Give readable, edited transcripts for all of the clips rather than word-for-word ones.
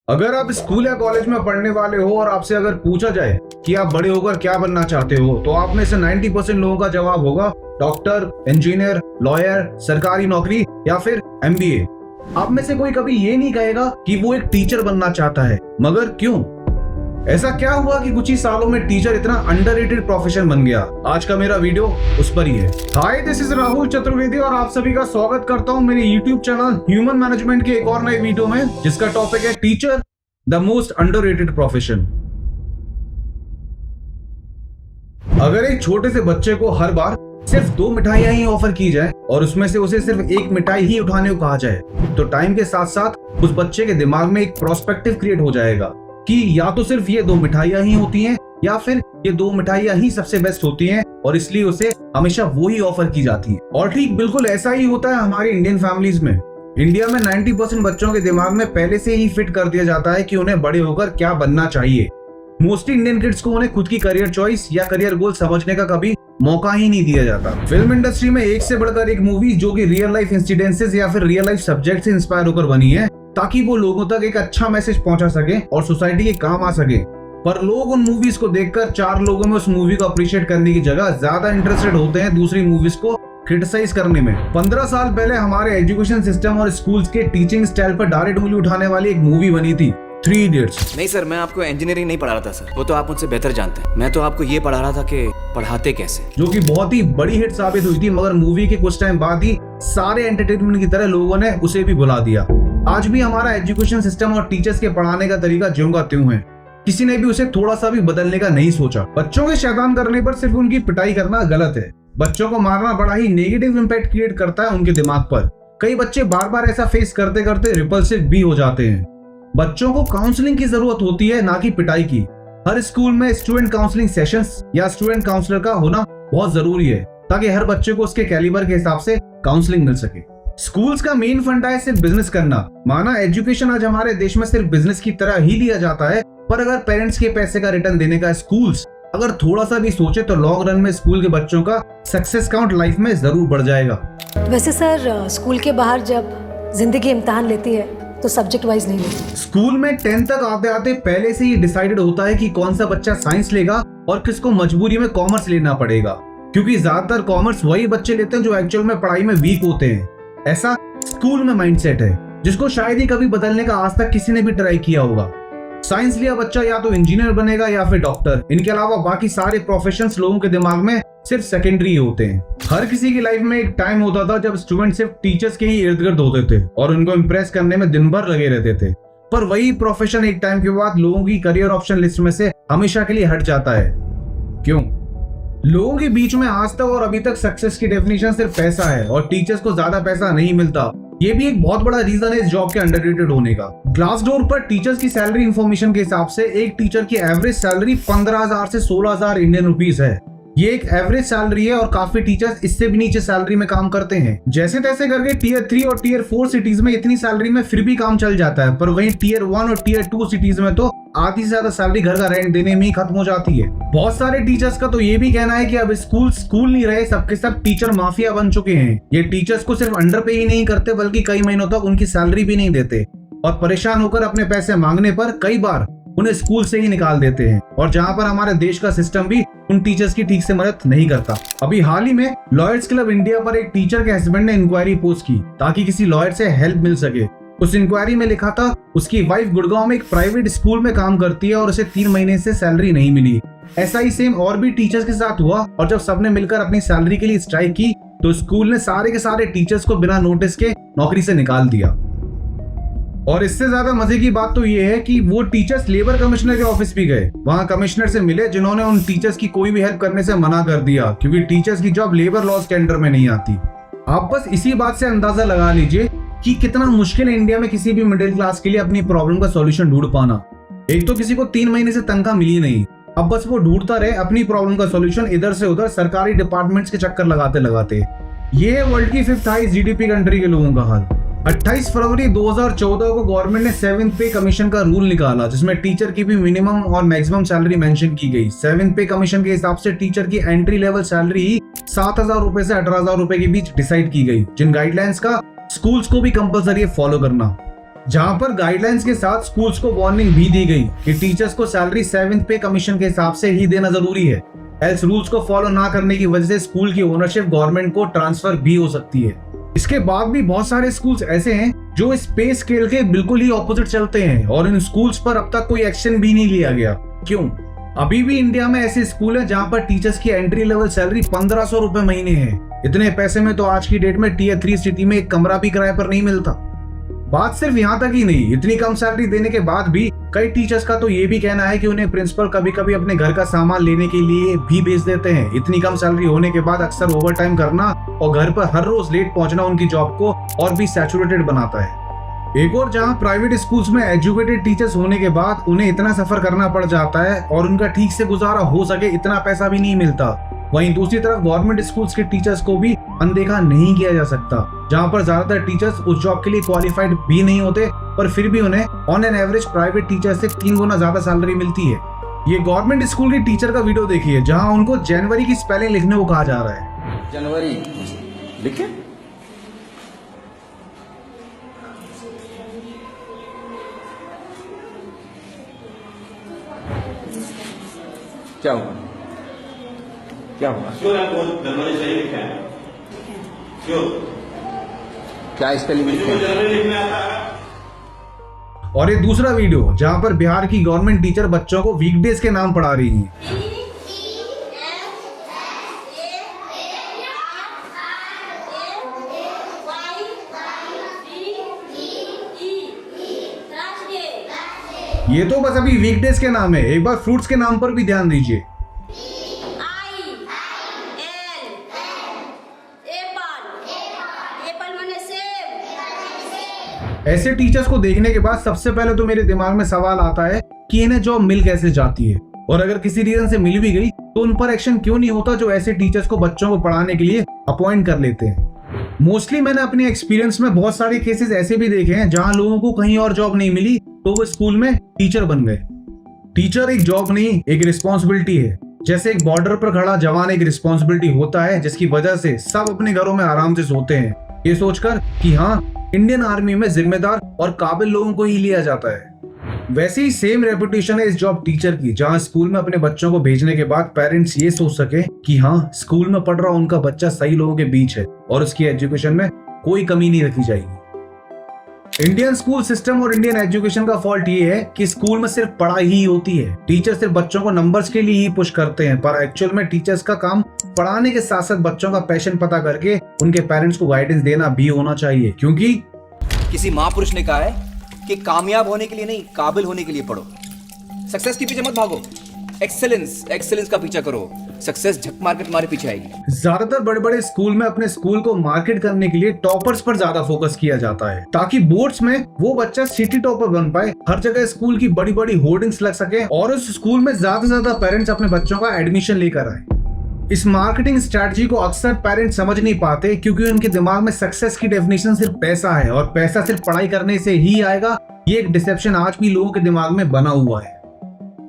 अगर आप स्कूल या कॉलेज में पढ़ने वाले हो और आपसे अगर पूछा जाए कि आप बड़े होकर क्या बनना चाहते हो, तो आप में से 90% लोगों का जवाब होगा डॉक्टर, इंजीनियर, लॉयर, सरकारी नौकरी या फिर MBA। आप में से कोई कभी ये नहीं कहेगा कि वो एक टीचर बनना चाहता है। मगर क्यों? ऐसा क्या हुआ कि कुछ ही सालों में टीचर इतना अंडररेटेड प्रोफेशन बन गया? आज का मेरा वीडियो उस पर ही है। हाय, दिस इज राहुल चतुर्वेदी और आप सभी का स्वागत करता हूं मेरे YouTube चैनल ह्यूमन मैनेजमेंट के एक और नए वीडियो में, जिसका टॉपिक है teacher, the most underrated profession. अगर एक छोटे से बच्चे को हर बार सिर्फ 2 मिठाइयां ही ऑफर की जाए और उसमें से उसे सिर्फ 1 मिठाई ही उठाने को कहा जाए, तो टाइम के साथ साथ उस बच्चे के दिमाग में एक प्रोस्पेक्टिव क्रिएट हो जाएगा कि या तो सिर्फ ये 2 मिठाइयां ही होती हैं या फिर ये 2 मिठाइयां ही सबसे बेस्ट होती हैं, और इसलिए उसे हमेशा वो ही ऑफर की जाती है। और ठीक बिल्कुल ऐसा ही होता है हमारी इंडियन फैमिलीज में। इंडिया में 90% बच्चों के दिमाग में पहले से ही फिट कर दिया जाता है कि उन्हें बड़े होकर क्या बनना चाहिए। मोस्टली इंडियन किड्स को उन्हें खुद की करियर चॉइस या करियर गोल समझने का कभी मौका ही नहीं दिया जाता। फिल्म इंडस्ट्री में एक से बढ़कर एक मूवी जो कि रियल लाइफ इंसिडेंसेस या फिर रियल लाइफ सब्जेक्ट से इंस्पायर होकर बनी है, ताकि वो लोगों तक एक अच्छा मैसेज पहुंचा सके और सोसाइटी के काम आ सके। पर लोग उन मूवीज को देखकर 4 लोगों में उस मूवी को अप्रिशिएट करने की जगह ज्यादा इंटरेस्टेड होते हैं दूसरी मूवीज को क्रिटिसाइज करने में। 15 साल पहले हमारे एजुकेशन सिस्टम और स्कूल्स के टीचिंग स्टाइल पर डायरेक्ट उंगली उठाने वाली एक मूवी बनी थी, 3 इडियट्स। नहीं सर, मैं आपको इंजीनियरिंग नहीं पढ़ा रहा था सर, वो तो आप मुझसे बेहतर जानते हैं। मैं तो आपको ये पढ़ा रहा था कि पढ़ाते कैसे, जो कि बहुत ही बड़ी हिट साबित हुई थी। मगर मूवी के कुछ टाइम बाद ही सारे एंटरटेनमेंट की तरह लोगों ने उसे भी भुला दिया। आज भी हमारा एजुकेशन सिस्टम और टीचर्स के पढ़ाने का तरीका ज्यों का त्यों है। किसी ने भी उसे थोड़ा सा भी बदलने का नहीं सोचा। बच्चों के शैतान करने पर सिर्फ उनकी पिटाई करना गलत है। बच्चों को मारना बड़ा ही नेगेटिव इंपैक्ट क्रिएट करता है उनके दिमाग पर। कई बच्चे बार बार ऐसा फेस करते करते रिपल्सिव भी हो जाते हैं। बच्चों को काउंसलिंग की जरूरत होती है, ना कि पिटाई की। हर स्कूल में स्टूडेंट काउंसलिंग सेशंस या स्टूडेंट काउंसलर का होना बहुत जरूरी है, ताकि हर बच्चे को उसके कैलिबर के हिसाब से काउंसलिंग मिल सके। स्कूल्स का मेन फंडा है सिर्फ बिजनेस करना। माना एजुकेशन आज हमारे देश में सिर्फ बिजनेस की तरह ही लिया जाता है, पर अगर पेरेंट्स के पैसे का रिटर्न देने का स्कूल्स अगर थोड़ा सा भी सोचे तो लॉन्ग रन में स्कूल के बच्चों का सक्सेस काउंट लाइफ में जरूर बढ़ जाएगा। वैसे सर, स्कूल के बाहर जब जिंदगी इम्तिहान लेती है तो सब्जेक्ट वाइज नहीं लेती। स्कूल में 10 तक आते आते पहले से ही डिसाइडेड होता है कि कौन सा बच्चा साइंस लेगा और किसको मजबूरी में कॉमर्स लेना पड़ेगा, क्योंकि ज्यादातर कॉमर्स वही बच्चे लेते हैं जो एक्चुअल में पढ़ाई में वीक होते हैं। ऐसा स्कूल में माइंडसेट है, जिसको शायद ही कभी बदलने का आज तक किसी ने भी ट्राई किया होगा। साइंस लिया बच्चा या तो इंजीनियर बनेगा या फिर डॉक्टर। इनके अलावा बाकी सारे प्रोफेशंस लोगों के दिमाग में सिर्फ सेकेंडरी होते हैं। हर किसी की लाइफ में एक टाइम होता था जब स्टूडेंट सिर्फ टीचर्स के ही इर्द गिर्द होते थे और उनको इम्प्रेस करने में दिन भर लगे रहते थे। पर वही प्रोफेशन एक टाइम के बाद लोगों की करियर ऑप्शन लिस्ट में से हमेशा के लिए हट जाता है। क्यों? लोगों के बीच में आज तक और अभी तक सक्सेस की डेफिनेशन सिर्फ पैसा है और टीचर्स को ज्यादा पैसा नहीं मिलता। ये भी एक बहुत बड़ा रीजन है इस जॉब के अंडररेटेड होने का। ग्लासडोर पर टीचर्स की सैलरी इंफॉर्मेशन के हिसाब से एक टीचर की एवरेज सैलरी 15,000 से 16,000 इंडियन रुपीस है। ये एक एवरेज सैलरी है और काफी टीचर्स इससे भी नीचे सैलरी में काम करते हैं। जैसे तैसे करके Tier 3 और Tier 4 सिटीज में इतनी सैलरी में फिर भी काम चल जाता है, पर वहीं Tier 1 और Tier 2 सिटीज में तो आधी से ज्यादा सैलरी घर का रेंट देने में ही खत्म हो जाती है। बहुत सारे टीचर्स का तो ये भी कहना है कि अब स्कूल नहीं रहे, सबके सब टीचर माफिया बन चुके हैं। ये टीचर्स को सिर्फ अंडर पे ही नहीं करते, बल्कि कई महीनों तक उनकी सैलरी भी नहीं देते और परेशान होकर अपने पैसे मांगने पर कई बार उन्हें स्कूल से ही निकाल देते हैं। और जहां पर हमारे देश का सिस्टम भी उन टीचर्स की ठीक से मदद नहीं करता। अभी हाल ही में लॉयर्स क्लब इंडिया पर एक टीचर के हस्बैंड ने इंक्वायरी पोस्ट की ताकि किसी लॉयर से हेल्प मिल सके। उस इंक्वायरी में लिखा था उसकी वाइफ गुड़गांव में एक प्राइवेट स्कूल में काम करती है और उसे 3 महीने से सैलरी नहीं मिली। ऐसा ही सेम और भी टीचर्स के साथ हुआ और जब सबने मिलकर अपनी सैलरी के लिए स्ट्राइक की तो स्कूल ने सारे के सारे टीचर्स को बिना नोटिस के नौकरी से निकाल दिया। और इससे ज्यादा मजे की बात तो ये है कि वो टीचर्स लेबर कमिश्नर के ऑफिस भी गए, वहां कमिश्नर से मिले, जिन्होंने उन टीचर्स की कोई भी हेल्प करने से मना कर दिया, क्योंकि टीचर्स की जॉब लेबर लॉज के अंडर में नहीं आती। आप बस इसी बात से अंदाजा लगा लीजिए कि कितना मुश्किल है इंडिया में किसी भी मिडिल क्लास के लिए अपनी प्रॉब्लम का सॉल्यूशन ढूंढ पाना। एक तो किसी को 3 महीने से तनख्वाह मिली नहीं, अब बस वो ढूंढता रहे अपनी प्रॉब्लम का सॉल्यूशन इधर से उधर सरकारी डिपार्टमेंट्स के चक्कर लगाते लगाते। ये है वर्ल्ड की 5th हाईएस्ट GDP कंट्री के लोगों का हाल। 28 फरवरी 2014 को गवर्नमेंट ने 7th पे कमीशन का रूल निकाला, जिसमें टीचर की भी मिनिमम और मैक्सिमम सैलरी मेंशन की गई। 7th पे कमीशन के हिसाब से टीचर की एंट्री लेवल सैलरी ही 7,000 रुपए से 18,000 रुपए के बीच डिसाइड की गई, जिन गाइडलाइंस का स्कूल्स को भी कंपलसरी फॉलो करना। जहां पर गाइडलाइंस के साथ स्कूल्स को वार्निंग भी दी गई कि टीचर्स को सैलरी 7th पे कमीशन के हिसाब से ही देना जरूरी है, एल्स रूल्स को फॉलो ना करने की वजह से स्कूल की ओनरशिप गवर्नमेंट को ट्रांसफर भी हो सकती है। इसके बाद भी बहुत सारे स्कूल्स ऐसे हैं जो इस पे स्केल के बिल्कुल ही ऑपोजिट चलते हैं और इन स्कूल्स पर अब तक कोई एक्शन भी नहीं लिया गया। क्यों? अभी भी इंडिया में ऐसे स्कूल है जहां पर टीचर्स की एंट्री लेवल सैलरी 1500 रुपए महीने है। इतने पैसे में तो आज की डेट में Tier 3 सिटी में एक कमरा भी किराए पर नहीं मिलता। बात सिर्फ यहाँ तक ही नहीं, इतनी कम सैलरी देने के बाद भी कई टीचर्स का तो ये भी कहना है कि उन्हें प्रिंसिपल कभी कभी अपने घर का सामान लेने के लिए भी भेज देते हैं। इतनी कम सैलरी होने के बाद अक्सर ओवर टाइम करना और घर पर हर रोज लेट पहुंचना उनकी जॉब को और भी सैचुरेटेड बनाता है। एक और जहां प्राइवेट स्कूल्स में एजुकेटेड टीचर्स होने के बाद उन्हें इतना सफर करना पड़ जाता है और उनका ठीक से गुजारा हो सके इतना पैसा भी नहीं मिलता, वहीं दूसरी तरफ गवर्नमेंट स्कूल्स के टीचर्स को भी अनदेखा नहीं किया जा सकता, जहां पर ज्यादातर टीचर्स उस जॉब के लिए क्वालिफाइड भी नहीं होते पर फिर भी उन्हें on an average private teacher से 3 गुना ज्यादा सैलरी मिलती है। ये गवर्नमेंट स्कूल के टीचर का वीडियो देखिए जहां उनको जनवरी की स्पेलिंग लिखने को कहा जा रहा है। जनवरी लिखे क्या हुआ? क्या हुआ? जनवरी सही लिखा है। क्यों? क्या स्पेलिंग लिखे हैं? जनवरी लिखने आता है। और एक दूसरा वीडियो जहां पर बिहार की गवर्नमेंट टीचर बच्चों को वीकडेज के नाम पढ़ा रही है। ये तो बस अभी वीकडेज के नाम है, एक बार फ्रूट्स के नाम पर भी ध्यान दीजिए। ऐसे टीचर्स को देखने के बाद सबसे पहले तो मेरे दिमाग में सवाल आता है कि इन्हें जॉब मिल कैसे जाती है, और अगर किसी रीजन से मिल भी गई तो उन पर एक्शन क्यों नहीं होता जो ऐसे टीचर्स को बच्चों को पढ़ाने के लिए अपॉइंट कर लेते हैं। मोस्टली मैंने अपने एक्सपीरियंस में बहुत सारे केसेस ऐसे भी देखे हैं जहां लोगों को कहीं और जॉब नहीं मिली तो वो स्कूल में टीचर बन गए। टीचर एक जॉब नहीं, एक रिस्पॉन्सिबिलिटी है। जैसे एक बॉर्डर पर खड़ा जवान एक रिस्पॉन्सिबिलिटी होता है जिसकी वजह से सब अपने घरों में आराम से सोते हैं, ये सोचकर कि हाँ, इंडियन आर्मी में जिम्मेदार और काबिल लोगों को ही लिया जाता है। वैसे ही सेम रेपुटेशन है इस जॉब टीचर की, जहां स्कूल में अपने बच्चों को भेजने के बाद पेरेंट्स ये सोच सके कि हाँ, स्कूल में पढ़ रहा उनका बच्चा सही लोगों के बीच है और उसकी एजुकेशन में कोई कमी नहीं रखी जाएगी। इंडियन स्कूल सिस्टम और इंडियन एजुकेशन का फॉल्ट ये है कि स्कूल में सिर्फ पढ़ाई ही होती है। टीचर सिर्फ बच्चों को नंबर्स के लिए ही पुश करते हैं, पर एक्चुअल में टीचर्स का काम पढ़ाने के साथ साथ बच्चों का पैशन पता करके उनके पेरेंट्स को गाइडेंस देना भी होना चाहिए। क्योंकि किसी महापुरुष ने कहा है कि कामयाब होने के लिए नहीं, काबिल होने के लिए पढ़ो। सक्सेस के पीछे मत भागो, एक्सेलेंस का पीछा करो। सक्सेस झक मार के तुम्हारे पीछे आएगी। ज्यादातर बड़े बड़े स्कूल में अपने स्कूल को मार्केट करने के लिए टॉपर्स पर ज्यादा फोकस किया जाता है, ताकि बोर्ड्स में वो बच्चा सिटी टॉपर बन पाए। हर जगह स्कूल की बड़ी बड़ी होर्डिंग्स लग सके और उस स्कूल में ज्यादा से ज्यादा पेरेंट्स अपने बच्चों का एडमिशन लेकर आए। इस मार्केटिंग स्ट्रैटेजी को अक्सर पेरेंट्स समझ नहीं पाते क्योंकि उनके दिमाग में सक्सेस की डेफिनेशन सिर्फ पैसा है और पैसा सिर्फ पढ़ाई करने से ही आएगा। ये एक डिसेप्शन आज भी लोगों के दिमाग में बना हुआ है।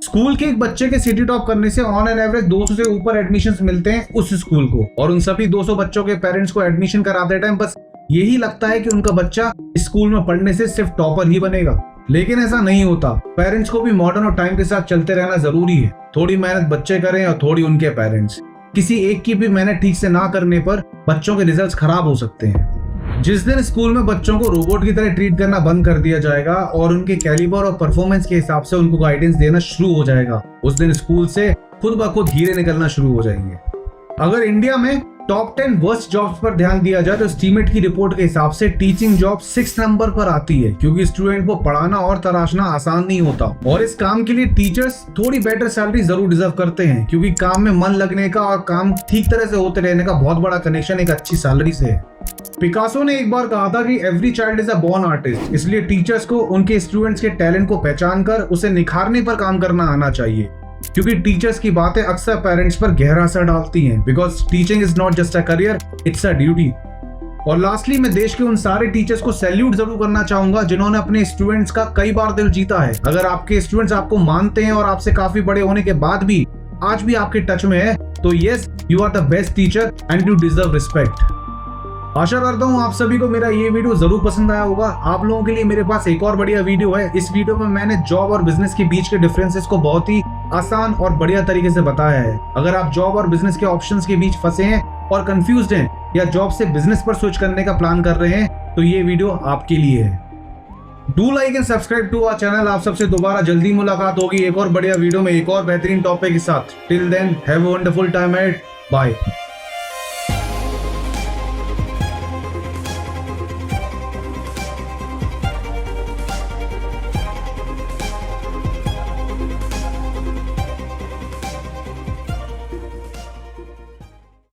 स्कूल के एक बच्चे के सिटी टॉप करने से ऑन एन एवरेज 200 से ऊपर एडमिशंस मिलते हैं उस स्कूल को, और उन सभी 200 बच्चों के पेरेंट्स को एडमिशन कराते टाइम बस यही लगता है कि उनका बच्चा स्कूल में पढ़ने से सिर्फ टॉपर ही बनेगा। लेकिन ऐसा नहीं होता। पेरेंट्स को भी मॉडर्न और टाइम के साथ चलते रहना जरूरी है। थोड़ी मेहनत बच्चे करें और थोड़ी उनके पेरेंट्स। किसी एक की भी मेहनत ठीक से ना करने पर बच्चों के रिजल्ट्स खराब हो सकते हैं। जिस दिन स्कूल में बच्चों को रोबोट की तरह ट्रीट करना बंद कर दिया जाएगा और उनके कैलिबर और परफॉर्मेंस के हिसाब से उनको गाइडेंस देना शुरू हो जाएगा, उस दिन स्कूल से खुद ब खुद हीरे निकलना शुरू हो जाएंगे। अगर इंडिया में टॉप 10 वर्स्ट जॉब्स पर ध्यान दिया जाए तो स्टीमेट की रिपोर्ट के हिसाब से टीचिंग जॉब 6 नंबर पर आती है, क्योंकि स्टूडेंट को पढ़ाना और तराशना आसान नहीं होता और इस काम के लिए टीचर्स थोड़ी बेटर सैलरी जरूर डिजर्व करते हैं, क्योंकि काम में मन लगने का और काम ठीक तरह से होते रहने का बहुत बड़ा कनेक्शन एक अच्छी सैलरी से है। पिकासो ने एक बार कहा था कि every child is a born artist, इसलिए टीचर्स को उनके स्टूडेंट्स के टैलेंट को पहचान कर उसे निखारने पर काम करना आना चाहिए, क्योंकि टीचर्स की बातें अक्सर पेरेंट्स पर गहरा असर डालती हैं, because teaching is not just a career, it's a duty. और लास्टली मैं देश के उन सारे टीचर्स को सैल्यूट जरूर करना चाहूंगा जिन्होंने अपने स्टूडेंट्स का कई बार दिल जीता है। अगर आपके स्टूडेंट्स आपको मानते हैं और आपसे काफी बड़े होने के बाद भी आज भी आपके टच में है तो yes, you are the best teacher and you deserve respect. आशा करता हूँ आप सभी को मेरा ये वीडियो जरूर पसंद आया होगा। आप लोगों के लिए मेरे पास एक और बढ़िया वीडियो है। इस वीडियो में मैंने जॉब और बिजनेस के बीच के डिफरेंसेस को बहुत ही आसान और बढ़िया तरीके से बताया है। अगर आप जॉब और बिजनेस के ऑप्शंस के बीच फंसे हैं और कंफ्यूज्ड हैं या जॉब से बिजनेस पर स्विच करने का प्लान कर रहे हैं तो ये वीडियो आपके लिए है। Do like and subscribe to our channel. आप सबसे दोबारा जल्दी मुलाकात होगी एक और बढ़िया वीडियो में एक और बेहतरीन टॉपिक के साथ। Till then have a wonderful time at. Bye.